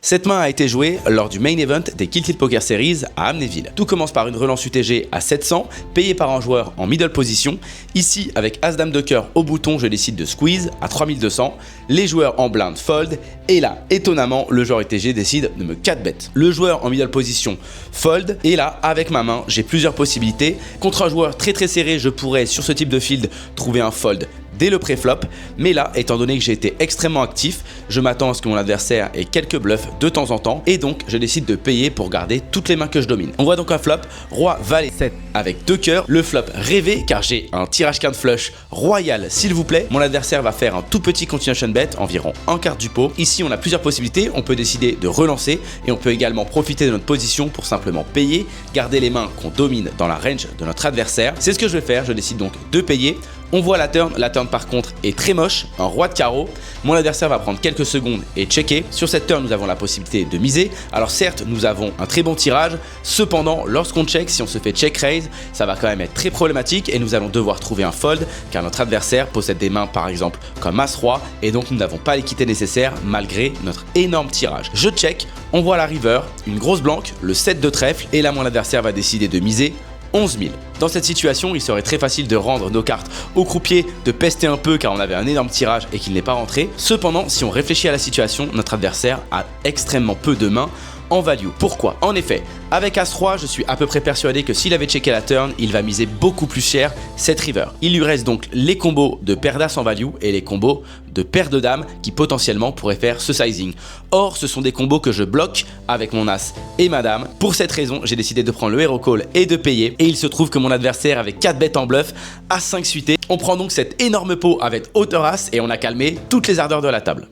Cette main a été jouée lors du main event des Kill Tilt Poker Series à Amnéville. Tout commence par une relance UTG à 700, payée par un joueur en middle position. Ici, avec As-Dame de cœur au bouton, je décide de squeeze à 3200. Les joueurs en blind fold. Et là, étonnamment, le joueur UTG décide de me 4-bet. Le joueur en middle position fold. Et là, avec ma main, j'ai plusieurs possibilités. Contre un joueur très serré, je pourrais, sur ce type de field, trouver un fold dès le pré-flop, mais là, étant donné que j'ai été extrêmement actif, je m'attends à ce que mon adversaire ait quelques bluffs de temps en temps, et donc je décide de payer pour garder toutes les mains que je domine. On voit donc un flop, roi, valet, 7 avec 2 cœurs, le flop rêvé car j'ai un tirage carte flush royal s'il vous plaît. Mon adversaire va faire un tout petit continuation bet, environ un quart du pot. Ici on a plusieurs possibilités, on peut décider de relancer et on peut également profiter de notre position pour simplement payer, garder les mains qu'on domine dans la range de notre adversaire. C'est ce que je vais faire, je décide donc de payer. On voit la turn par contre est très moche, un roi de carreau. Mon adversaire va prendre quelques secondes et checker. Sur cette turn, nous avons la possibilité de miser. Alors certes, nous avons un très bon tirage. Cependant, lorsqu'on check, si on se fait check raise, ça va quand même être très problématique et nous allons devoir trouver un fold car notre adversaire possède des mains par exemple comme As-Roi et donc nous n'avons pas l'équité nécessaire malgré notre énorme tirage. Je check, on voit la river, une grosse blanque, le 7 de trèfle et là mon adversaire va décider de miser 11 000. Dans cette situation, il serait très facile de rendre nos cartes au croupier, de pester un peu car on avait un énorme tirage et qu'il n'est pas rentré. Cependant, si on réfléchit à la situation, notre adversaire a extrêmement peu de mains en value. Pourquoi? En effet, avec As-Roi, je suis à peu près persuadé que s'il avait checké la turn, il va miser beaucoup plus cher cette river. Il lui reste donc les combos de paire d'As en value et les combos de paire de dames qui potentiellement pourraient faire ce sizing. Or, ce sont des combos que je bloque avec mon As et ma dame. Pour cette raison, j'ai décidé de prendre le hero call et de payer. Et il se trouve que mon adversaire avait 4 bêtes en bluff à 5 suités. On prend donc cet énorme pot avec hauteur As et on a calmé toutes les ardeurs de la table.